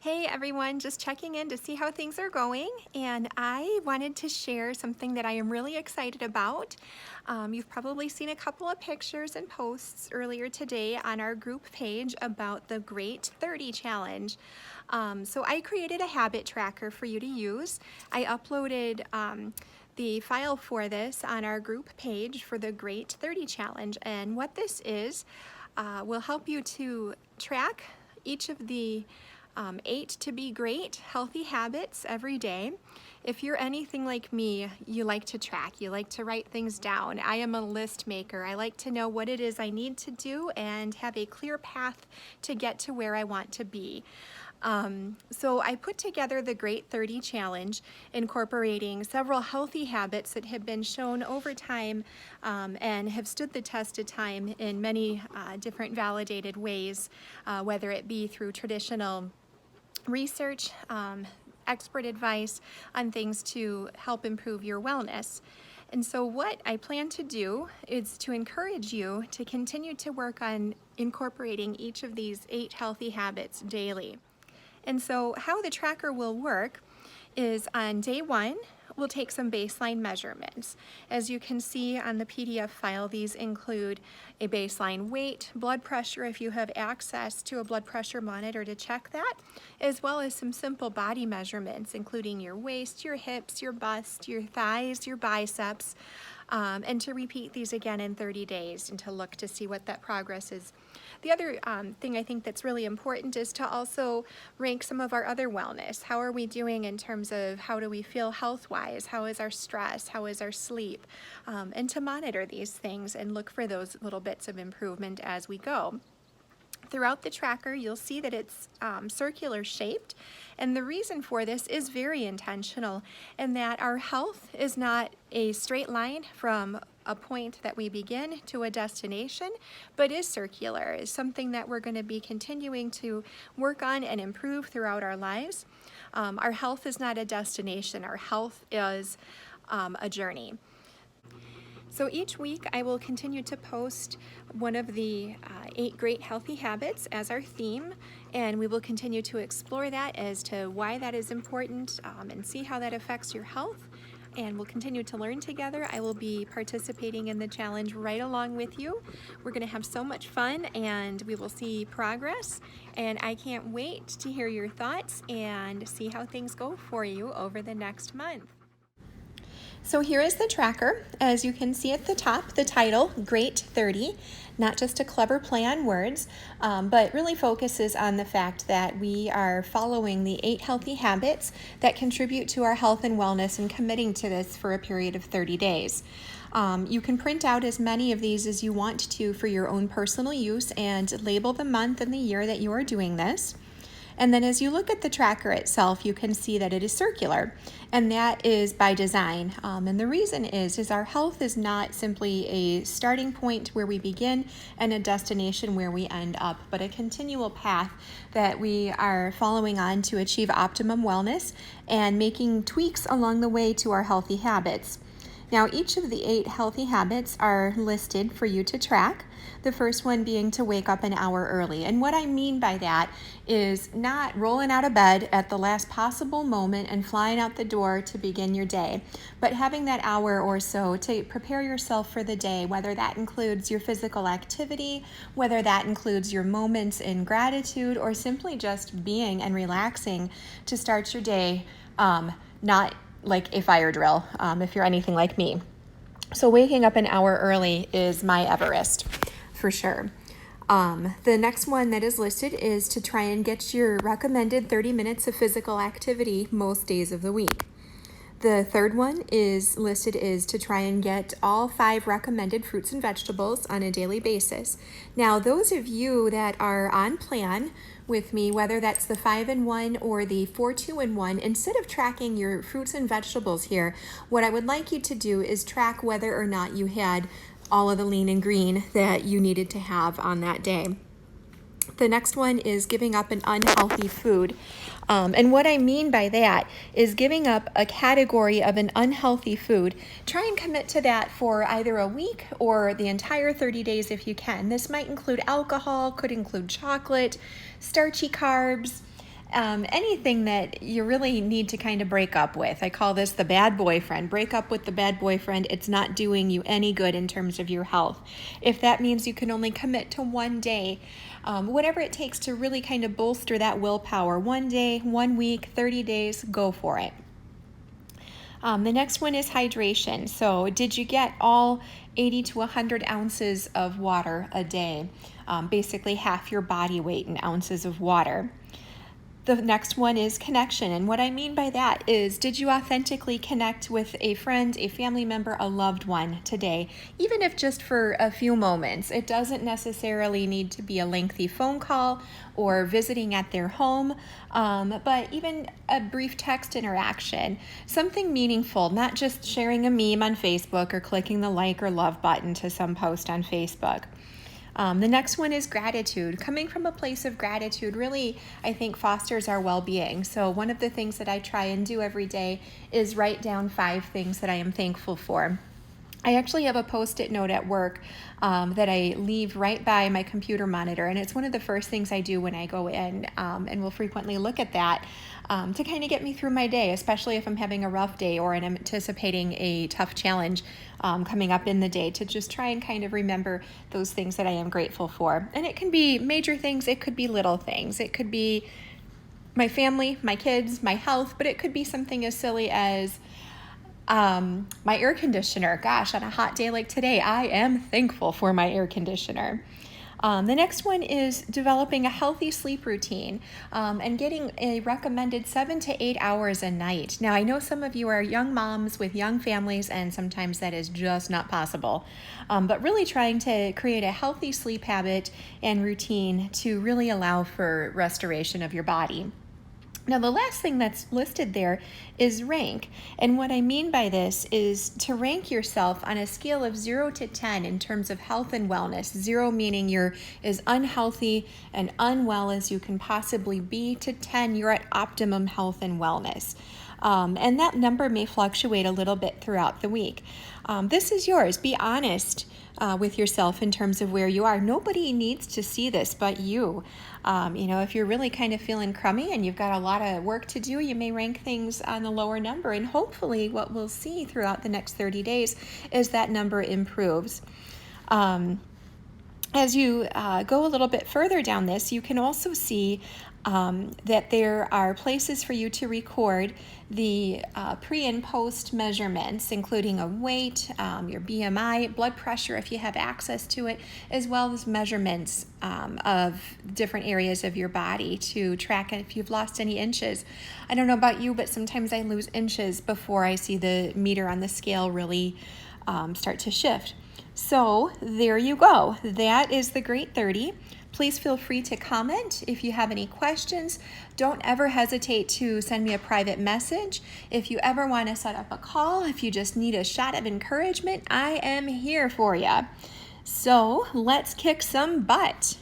Hey everyone, just checking in to see how things are going, and I wanted to share something that I am really excited about. You've probably seen a couple of pictures and posts earlier today on our group page about the Great 30 Challenge. So I created a habit tracker for you to use. I uploaded the file for this on our group page for the Great 30 Challenge, and what this is will help you to track each of the 8 to be great healthy habits every day. If you're anything like me, you like to track, you like to write things down. I am a list maker. I like to know what it is I need to do and have a clear path to get to where I want to be. So I put together the Great 30 Challenge, incorporating several healthy habits that have been shown over time and have stood the test of time in many different validated ways, whether it be through traditional research, expert advice on things to help improve your wellness. And so what I plan to do is to encourage you to continue to work on incorporating each of these 8 healthy habits daily. And so how the tracker will work is on day 1, we'll take some baseline measurements. As you can see on the PDF file, these include a baseline weight, blood pressure if you have access to a blood pressure monitor to check that, as well as some simple body measurements, including your waist, your hips, your bust, your thighs, your biceps, and to repeat these again in 30 days and to look to see what that progress is. The other thing I think that's really important is to also rank some of our other wellness. How are we doing in terms of how do we feel health-wise? How is our stress? How is our sleep? And to monitor these things and look for those little bits of improvement as we go. Throughout the tracker, you'll see that it's circular shaped, and the reason for this is very intentional in that our health is not a straight line from a point that we begin to a destination, but is circular, is something that we're going to be continuing to work on and improve throughout our lives. Our health is not a destination, our health is a journey. So each week I will continue to post one of the 8 great healthy habits as our theme, and we will continue to explore that as to why that is important and see how that affects your health. And we'll continue to learn together. I will be participating in the challenge right along with you. We're going to have so much fun and we will see progress, and I can't wait to hear your thoughts and see how things go for you over the next month. So here is the tracker. As you can see at the top, the title, Great 30, not just a clever play on words, but really focuses on the fact that we are following the 8 healthy habits that contribute to our health and wellness and committing to this for a period of 30 days. You can print out as many of these as you want to for your own personal use and label the month and the year that you are doing this. And then as you look at the tracker itself, you can see that it is circular, and that is by design. And the reason is our health is not simply a starting point where we begin and a destination where we end up, but a continual path that we are following on to achieve optimum wellness and making tweaks along the way to our healthy habits. Now, each of the 8 healthy habits are listed for you to track. The first one being to wake up an hour early. And what I mean by that is not rolling out of bed at the last possible moment and flying out the door to begin your day, but having that hour or so to prepare yourself for the day, whether that includes your physical activity, whether that includes your moments in gratitude, or simply just being and relaxing to start your day, not like a fire drill, if you're anything like me. So waking up an hour early is my Everest, for sure. The next one that is listed is to try and get your recommended 30 minutes of physical activity most days of the week. The third one is listed is to try and get all 5 recommended fruits and vegetables on a daily basis. Now, those of you that are on plan with me, whether that's the 5-in-1 or the 4-2-in-1, instead of tracking your fruits and vegetables here, what I would like you to do is track whether or not you had all of the lean and green that you needed to have on that day. The next one is giving up an unhealthy food. And what I mean by that is giving up a category of an unhealthy food. Try and commit to that for either a week or the entire 30 days if you can. This might include alcohol, could include chocolate, starchy carbs, anything that you really need to kind of break up with. I call this the bad boyfriend. Break up with the bad boyfriend. It's not doing you any good in terms of your health. If that means you can only commit to one day, whatever it takes to really kind of bolster that willpower, 1 day, 1 week, 30 days, go for it. The next one is hydration. So did you get all 80 to 100 ounces of water a day? Basically half your body weight in ounces of water. The next one is connection. And what I mean by that is, did you authentically connect with a friend, a family member, a loved one today? Even if just for a few moments. It doesn't necessarily need to be a lengthy phone call or visiting at their home, but even a brief text interaction. Something meaningful, not just sharing a meme on Facebook or clicking the like or love button to some post on Facebook. The next one is gratitude. Coming from a place of gratitude really, I think, fosters our well-being. So one of the things that I try and do every day is write down 5 things that I am thankful for. I actually have a Post-it note at work that I leave right by my computer monitor, and it's one of the first things I do when I go in, and will frequently look at that to kind of get me through my day, especially if I'm having a rough day or I'm anticipating a tough challenge coming up in the day, to just try and kind of remember those things that I am grateful for. And it can be major things, it could be little things, it could be my family, my kids, my health, but it could be something as silly as my air conditioner. Gosh, on a hot day like today, I am thankful for my air conditioner. The next one is developing a healthy sleep routine and getting a recommended 7 to 8 hours a night. Now, I know some of you are young moms with young families, and sometimes that is just not possible. But really trying to create a healthy sleep habit and routine to really allow for restoration of your body. Now, the last thing that's listed there is rank. And what I mean by this is to rank yourself on a scale of 0 to 10 in terms of health and wellness. 0 meaning you're as unhealthy and unwell as you can possibly be, to 10, you're at optimum health and wellness. And that number may fluctuate a little bit throughout the week. This is yours. Be honest with yourself in terms of where you are. Nobody needs to see this but you. If you're really kind of feeling crummy and you've got a lot of work to do, you may rank things on the lower number. And hopefully what we'll see throughout the next 30 days is that number improves. As you go a little bit further down this, you can also see that there are places for you to record the pre and post measurements, including a weight, your BMI, blood pressure if you have access to it, as well as measurements of different areas of your body to track if you've lost any inches. I don't know about you, but sometimes I lose inches before I see the meter on the scale really start to shift. So there you go. That is the Great 30. Please feel free to comment if you have any questions. Don't ever hesitate to send me a private message. If you ever want to set up a call, if you just need a shot of encouragement, I am here for you. So let's kick some butt.